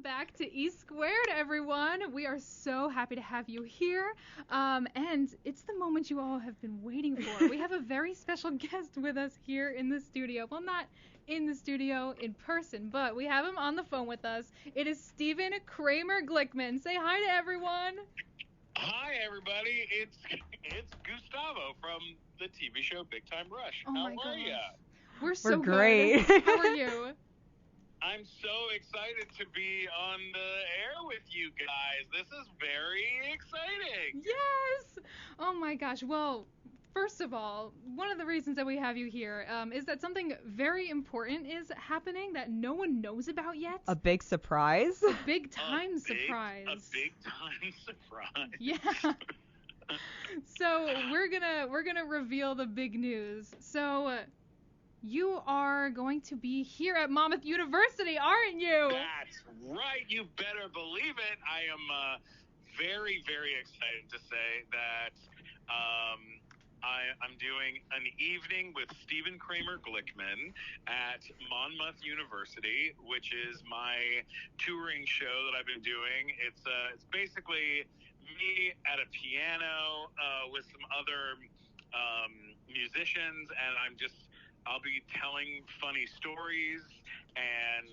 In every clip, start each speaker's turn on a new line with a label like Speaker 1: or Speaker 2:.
Speaker 1: back to E Squared, everyone. We are so happy to have you here. And it's the moment you all have been waiting for. We have a very special guest with us here in the studio. Well, not in the studio in person, but we have him on the phone with us. It is Stephen Kramer Glickman. Say hi to everyone.
Speaker 2: Hi, everybody. It's Gustavo from the TV show Big Time Rush.
Speaker 1: Oh
Speaker 2: How
Speaker 1: my
Speaker 2: are
Speaker 1: gosh.
Speaker 2: ya?
Speaker 1: We're
Speaker 3: great.
Speaker 1: Good. How are you?
Speaker 2: I'm so excited to be on the air with you guys. This is very exciting.
Speaker 1: Yes! Oh my gosh. Well, first of all, one of the reasons that we have you here is that something very important is happening that no one knows about yet.
Speaker 3: A big surprise?
Speaker 1: A big time surprise.
Speaker 2: A big time surprise.
Speaker 1: Yeah. So we're gonna reveal the big news. So you are going to be here at Monmouth University, aren't you?
Speaker 2: That's right. You better believe it. I am very, very excited to say that I'm doing an evening with Stephen Kramer Glickman at Monmouth University, which is my touring show that I've been doing. It's basically me at a piano with some other musicians, and I'll be telling funny stories and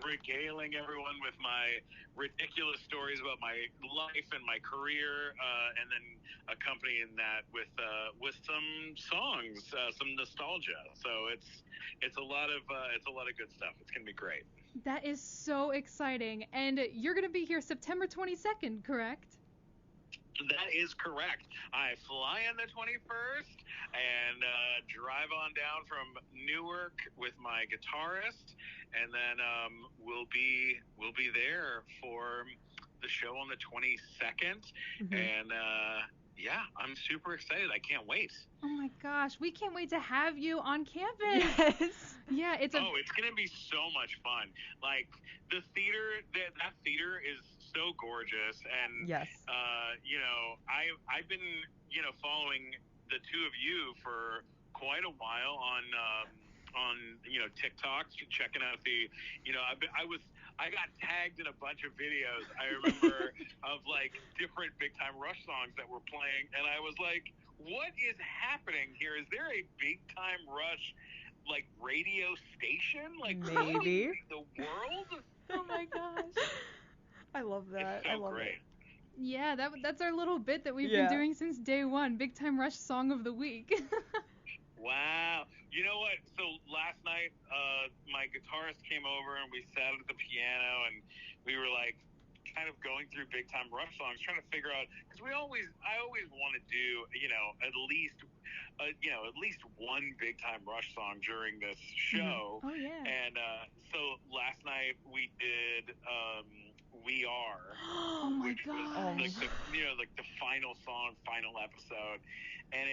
Speaker 2: regaling everyone with my ridiculous stories about my life and my career, and then accompanying that with some songs, some nostalgia. So it's a lot of good stuff. It's gonna be great.
Speaker 1: That is so exciting. And you're going to be here September 22nd, correct?
Speaker 2: That is correct. I fly on the 21st and drive on down from Newark with my guitarist, and then we'll be there for the show on the 22nd.
Speaker 3: Mm-hmm.
Speaker 2: And yeah, I'm super excited. I can't wait.
Speaker 1: Oh my gosh, we can't wait to have you on campus.
Speaker 3: Yes.
Speaker 1: Yeah, it's
Speaker 2: gonna be so much fun. Like the theater, that theater is so gorgeous, and
Speaker 3: Yes.
Speaker 2: I've been following the two of you for quite a while on TikTok, checking out the I got tagged in a bunch of videos. I remember of like different Big Time Rush songs that were playing, and I was like, what is happening here? Is there a Big Time Rush like radio station? Like
Speaker 3: maybe
Speaker 2: the world?
Speaker 1: Oh my gosh.
Speaker 3: I love that.
Speaker 2: It's so
Speaker 3: I love
Speaker 2: great.
Speaker 3: it.
Speaker 1: Yeah, that's our little bit that we've been doing since day one. Big Time Rush Song of the Week.
Speaker 2: Wow. You know what? So last night, my guitarist came over and we sat at the piano and we were like kind of going through Big Time Rush songs, trying to figure out, because I always want to do, at least one Big Time Rush song during this show.
Speaker 1: Oh yeah.
Speaker 2: And so last night we did We Are.
Speaker 1: Oh my
Speaker 2: which
Speaker 1: gosh.
Speaker 2: was like the final song, final episode. And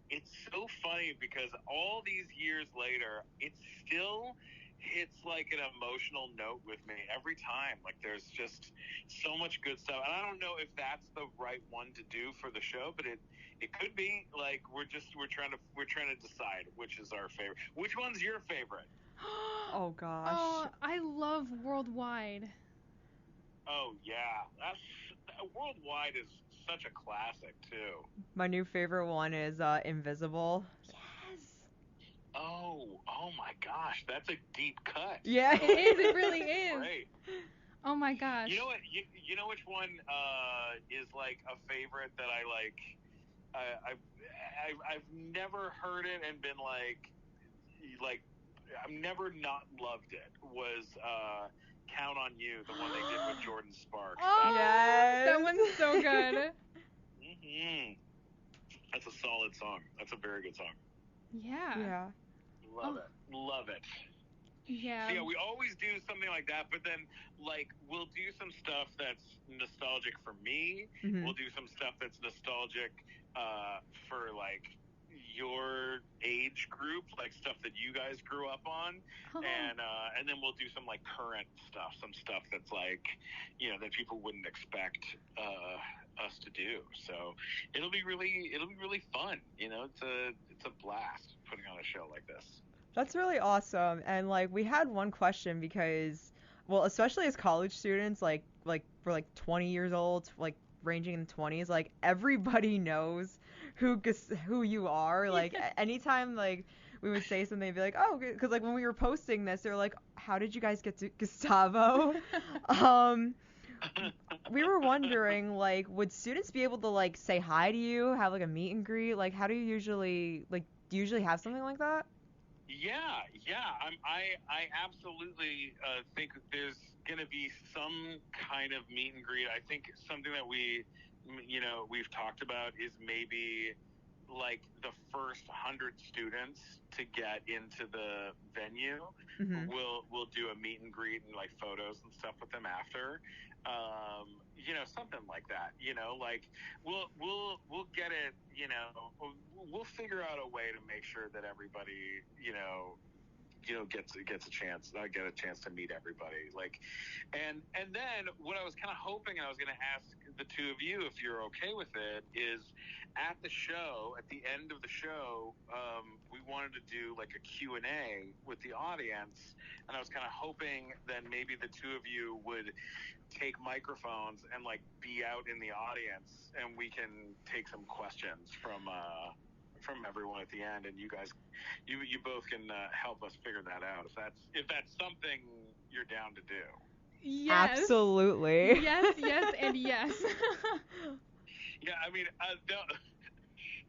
Speaker 2: it's so funny because all these years later, it still hits like an emotional note with me every time. Like there's just so much good stuff. And I don't know if that's the right one to do for the show, but it could be. Like we're trying to decide which is our favorite. Which one's your favorite?
Speaker 3: Oh gosh.
Speaker 1: Oh, I love Worldwide.
Speaker 2: Oh yeah, that's Worldwide is such a classic too.
Speaker 3: My new favorite one is Invisible.
Speaker 1: Yes.
Speaker 2: Oh my gosh, that's a deep cut.
Speaker 3: Yeah.
Speaker 1: It is. It really is.
Speaker 2: Great.
Speaker 1: Oh my gosh.
Speaker 2: You know what? You know which one is like a favorite that I like? I've never heard it and been like I've never not loved it. Was Count on You, the one they did with Jordan Sparks.
Speaker 1: Oh,
Speaker 3: yes.
Speaker 1: That one's so good.
Speaker 2: Mm-hmm. That's a solid song. That's a very good song.
Speaker 1: Yeah.
Speaker 3: Yeah.
Speaker 2: Love it.
Speaker 1: Yeah.
Speaker 2: So yeah, we always do something like that, but then like we'll do some stuff that's nostalgic for me.
Speaker 3: Mm-hmm.
Speaker 2: We'll do some stuff that's nostalgic for like your age group, like stuff that you guys grew up on, and then we'll do some like current stuff, some stuff that's like that people wouldn't expect us to do. So it'll be really fun. It's a blast putting on a show like this.
Speaker 3: That's really awesome. And like we had one question because well, especially as college students, like for like 20 years old, like ranging in the 20s, like everybody knows who you are. Like anytime like we would say something, they'd be like, oh, because like when we were posting this, they were like, how did you guys get to Gustavo? We were wondering, like, would students be able to like say hi to you, have like a meet and greet? Like, how do you usually do you usually have something like that?
Speaker 2: Yeah, yeah. I absolutely think there's going to be some kind of meet and greet. I think something that we've talked about is maybe like the first 100 students to get into the venue.
Speaker 3: Mm-hmm.
Speaker 2: We'll do a meet and greet and like photos and stuff with them after. Something like that. Like we'll get it. We'll figure out a way to make sure that everybody gets a chance. I get a chance to meet everybody. Like, and then what I was kind of hoping, and I was going to ask the two of you if you're okay with it, is at the show, at the end of the show, we wanted to do like a Q&A with the audience, and I was kind of hoping that maybe the two of you would take microphones and like be out in the audience, and we can take some questions from everyone at the end, and you guys, you both can help us figure that out if that's something you're down to do.
Speaker 1: Yes.
Speaker 3: Absolutely.
Speaker 1: Yes, and yes.
Speaker 2: Yeah, I mean,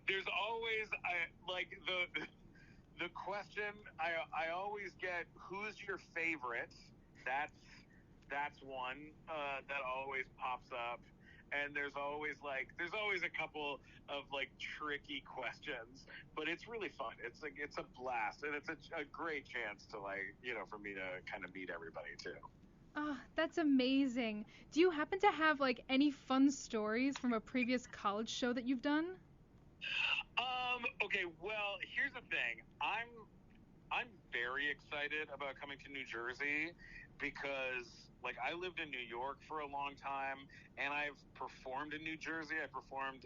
Speaker 2: there's always the question I always get, who's your favorite? That's one that always pops up. And there's always a couple of like tricky questions, but it's really fun. It's a blast, and it's a great chance to for me to kind of meet everybody too.
Speaker 1: Oh, that's amazing. Do you happen to have like any fun stories from a previous college show that you've done?
Speaker 2: Okay, well, here's the thing. I'm very excited about coming to New Jersey because like I lived in New York for a long time, and I've performed in New Jersey. I performed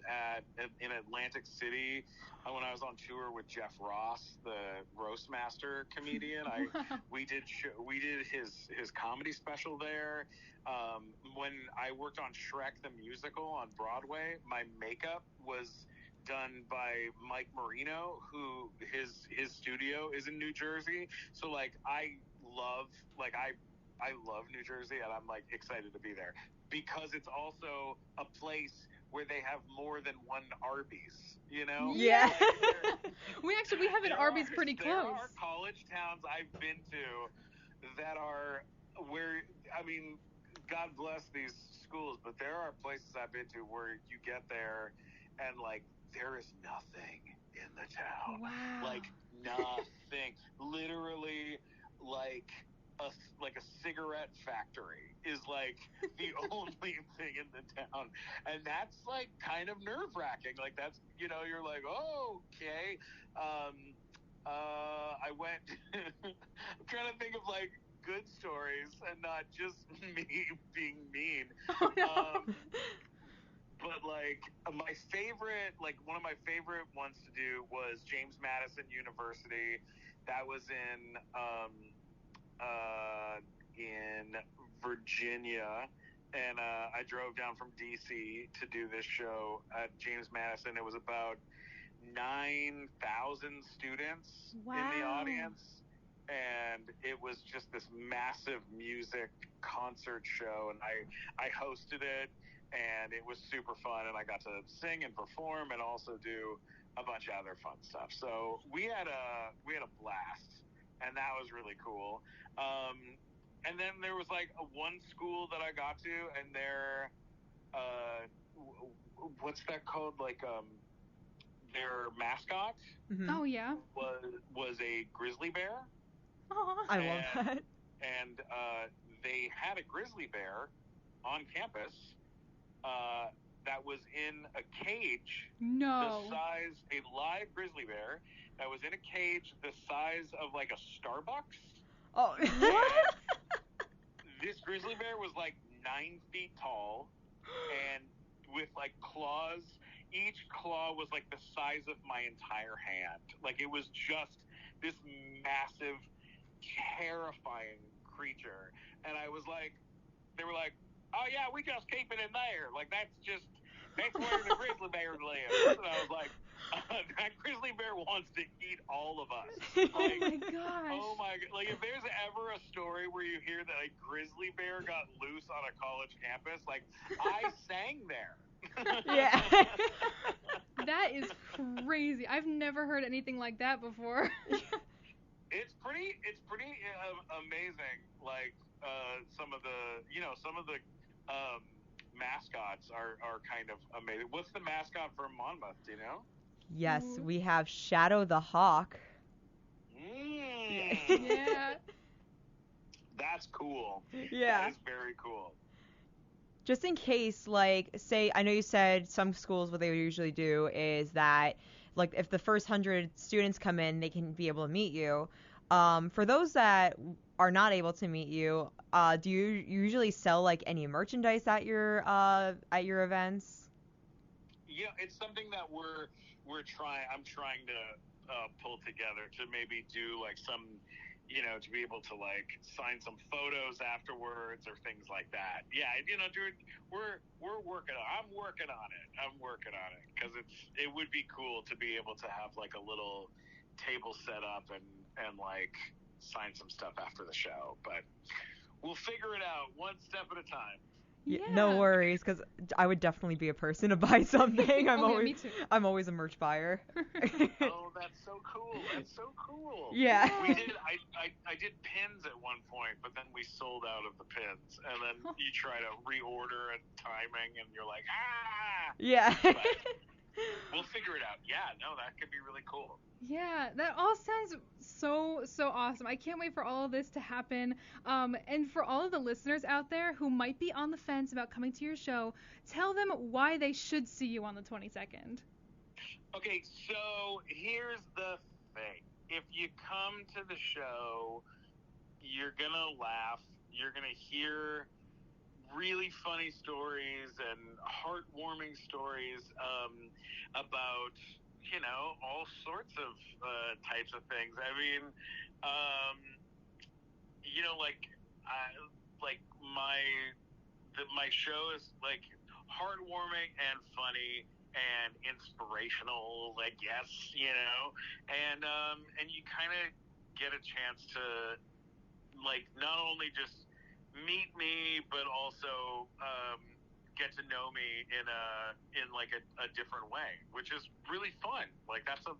Speaker 2: in Atlantic City when I was on tour with Jeff Ross, the roast master comedian.
Speaker 1: Wow.
Speaker 2: We did his comedy special there. When I worked on Shrek the Musical on Broadway, my makeup was done by Mike Marino, who his studio is in New Jersey. So like I love New Jersey, and I'm like excited to be there because it's also a place where they have more than one Arby's,
Speaker 3: Yeah.
Speaker 1: We have an Arby's pretty close.
Speaker 2: There are college towns I've been to that are where, I mean, God bless these schools, but there are places I've been to where you get there and like there is nothing in the town.
Speaker 1: Wow.
Speaker 2: Like nothing. Literally like a cigarette factory is like the only thing in the town, and that's like kind of nerve-wracking. Like that's you're like, oh, okay. I went I'm trying to think of like good stories and not just me being mean.
Speaker 1: Oh, no.
Speaker 2: But like my favorite, like one of my favorite ones to do was James Madison University. That was in Virginia, and I drove down from DC to do this show at James Madison. It was about 9,000 students
Speaker 1: Wow.
Speaker 2: in the audience, and it was just this massive music concert show, and I hosted it, and it was super fun, and I got to sing and perform and also do a bunch of other fun stuff. So we had a blast, and that was really cool. And then there was like one school that I got to, and their what's that called? Like their mascot
Speaker 3: Mm-hmm.
Speaker 1: Oh, yeah.
Speaker 2: was a grizzly bear.
Speaker 1: Aw.
Speaker 3: I love that.
Speaker 2: And they had a grizzly bear on campus that was in a cage.
Speaker 1: No.
Speaker 2: A live grizzly bear that was in a cage the size of like a Starbucks.
Speaker 3: Oh.
Speaker 1: What?
Speaker 2: This grizzly bear was like 9 feet tall and with like claws. Each claw was like the size of my entire hand. Like it was just this massive, terrifying creature And I was like, they were like, oh yeah, we just keep it in there. Like that's where the grizzly bear lives. And I was like, that grizzly bear wants to eat all of us. Like,
Speaker 1: oh my gosh.
Speaker 2: Oh my god! Like if there's ever a story where you hear that a grizzly bear got loose on a college campus, like I sang there.
Speaker 3: Yeah.
Speaker 1: That is crazy. I've never heard anything like that before.
Speaker 2: It's pretty amazing. Like some of the mascots are kind of amazing. What's the mascot for Monmouth? Do you know?
Speaker 3: Yes, we have Shadow the Hawk.
Speaker 1: Yeah.
Speaker 2: That's cool.
Speaker 3: Yeah.
Speaker 2: That is very cool.
Speaker 3: Just in case, like, say, I know you said some schools, what they would usually do is that, like, if the first 100 students come in, they can be able to meet you. For those that are not able to meet you, do you usually sell, like, any merchandise at your events?
Speaker 2: Yeah, it's something that I'm trying to pull together to maybe do like some, to be able to like sign some photos afterwards or things like that. Yeah, dude, we're working on. I'm working on it because it would be cool to be able to have like a little table set up and like sign some stuff after the show, but we'll figure it out one step at a time.
Speaker 3: Yeah. No worries, because I would definitely be a person to buy something.
Speaker 1: Me too.
Speaker 3: I'm always a merch buyer.
Speaker 2: Oh, that's so cool.
Speaker 3: Yeah.
Speaker 2: We did. I did pins at one point, but then we sold out of the pins, and then you try to reorder and timing, and you're like, ah.
Speaker 3: Yeah.
Speaker 2: But we'll figure it out. Yeah. No, that could be really cool.
Speaker 1: Yeah, that all sounds so awesome. I can't wait for all of this to happen. And for all of the listeners out there who might be on the fence about coming to your show, tell them why they should see you on the 22nd.
Speaker 2: Okay, so here's the thing. If you come to the show, you're gonna laugh. You're gonna hear really funny stories and heartwarming stories about all sorts of types of things. I mean, my show is like heartwarming and funny and inspirational, I guess, and you kind of get a chance to like not only just meet me but also get to know me in a different way, which is really fun. Like that's a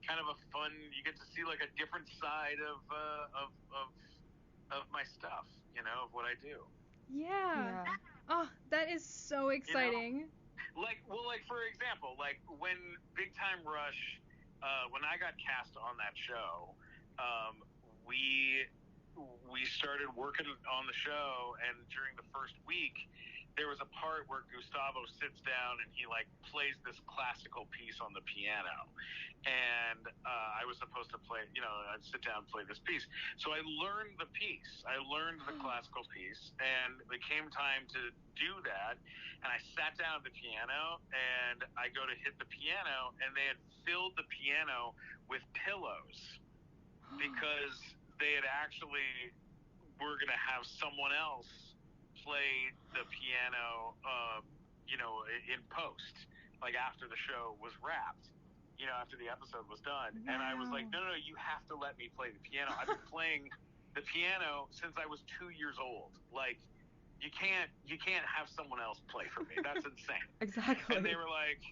Speaker 2: kind of a fun. You get to see like a different side of my stuff, of what I do.
Speaker 1: Yeah. Oh, that is so exciting.
Speaker 2: Like for example, like when Big Time Rush, when I got cast on that show, we started working on the show, and during the first week, there was a part where Gustavo sits down and he like plays this classical piece on the piano, and I was supposed to play, I'd sit down and play this piece. So I learned the piece. I learned the classical piece, and it came time to do that, and I sat down at the piano, and I go to hit the piano, and they had filled the piano with pillows because they had actually were going to have someone else play the piano, in post, like after the show was wrapped, after the episode was done. Wow. And I was like, no, you have to let me play the piano. I've been playing the piano since I was 2 years old. Like, you can't have someone else play for me. That's insane.
Speaker 3: Exactly.
Speaker 2: And they were like,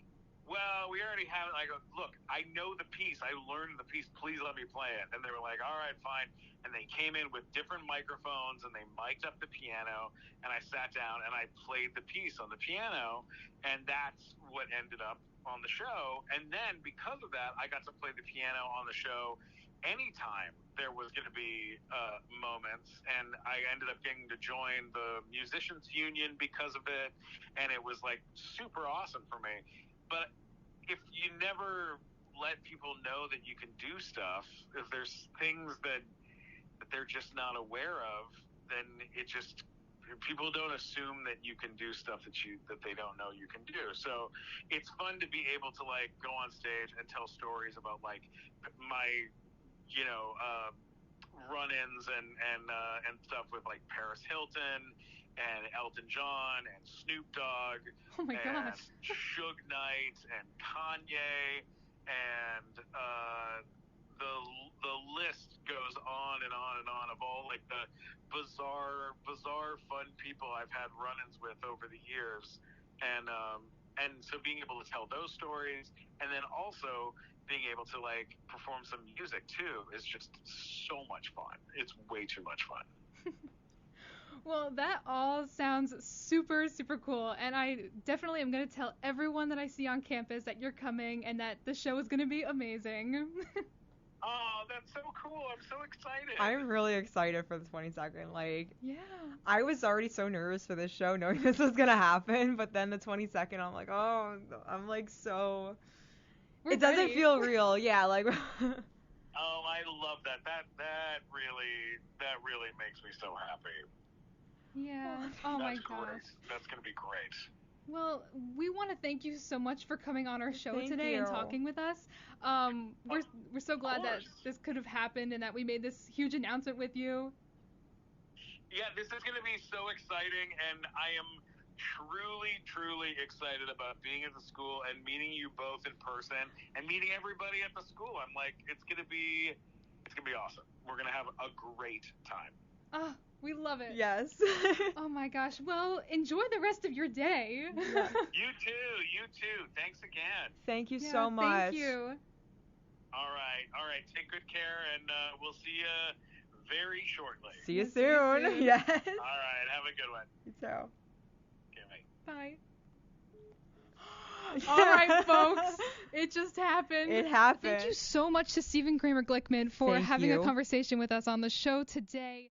Speaker 2: well, we already have it. I go, look, I know the piece. I learned the piece. Please let me play it. And they were like, all right, fine. And they came in with different microphones, and they mic'd up the piano, and I sat down and I played the piece on the piano, and that's what ended up on the show. And then because of that, I got to play the piano on the show anytime there was going to be moments, and I ended up getting to join the musicians union because of it, and it was like super awesome for me. But if you never let people know that you can do stuff, if there's things that they're just not aware of, then people don't assume that you can do stuff that they don't know you can do. So it's fun to be able to like go on stage and tell stories about like my run-ins and stuff with like Paris Hilton and Elton John and Snoop Dogg
Speaker 1: Oh my
Speaker 2: and
Speaker 1: gosh.
Speaker 2: Suge Knight and Kanye and the list goes on and on and on of all like the bizarre fun people I've had run-ins with over the years, and so being able to tell those stories and then also being able to like perform some music too is just so much fun. It's way too much fun.
Speaker 1: Well, that all sounds super, super cool, and I definitely am going to tell everyone that I see on campus that you're coming and that the show is going to be amazing.
Speaker 2: Oh, that's so cool. I'm so excited.
Speaker 3: I'm really excited for the 22nd. Like,
Speaker 1: Yeah.
Speaker 3: I was already so nervous for this show, knowing this was gonna happen, but then the 22nd, I'm like, oh, I'm like so.
Speaker 1: We're
Speaker 3: It doesn't
Speaker 1: ready.
Speaker 3: feel real. Yeah, like.
Speaker 2: Oh, I love that. That really makes me so happy.
Speaker 1: Yeah. Oh my
Speaker 2: That's
Speaker 1: gosh.
Speaker 2: great. That's gonna be great.
Speaker 1: Well, we want to thank you so much for coming on our show
Speaker 3: Thank
Speaker 1: today and
Speaker 3: you.
Speaker 1: talking with us. We're so glad that
Speaker 2: course.
Speaker 1: this could have happened and that we made this huge announcement with you.
Speaker 2: Yeah, this is gonna be so exciting, and I am truly excited about being at the school and meeting you both in person and meeting everybody at the school. I'm like, it's gonna be awesome. We're gonna have a great time.
Speaker 1: Oh, we love it.
Speaker 3: Yes.
Speaker 1: Oh my gosh. Well, enjoy the rest of your day.
Speaker 3: Yeah.
Speaker 2: You too. Thanks again.
Speaker 3: Thank you
Speaker 1: Yeah,
Speaker 3: so much.
Speaker 1: Thank you.
Speaker 2: All right. Take good care, and we'll see you very shortly.
Speaker 3: See you
Speaker 1: We'll see you
Speaker 3: soon.
Speaker 1: soon.
Speaker 3: Yes.
Speaker 2: All right. Have a good one.
Speaker 3: You too.
Speaker 2: Okay, bye.
Speaker 1: Bye. All right, folks. It just happened.
Speaker 3: It happened.
Speaker 1: Thank you so much to Stephen Kramer Glickman for
Speaker 3: Thank
Speaker 1: having
Speaker 3: you.
Speaker 1: a conversation with us on the show today.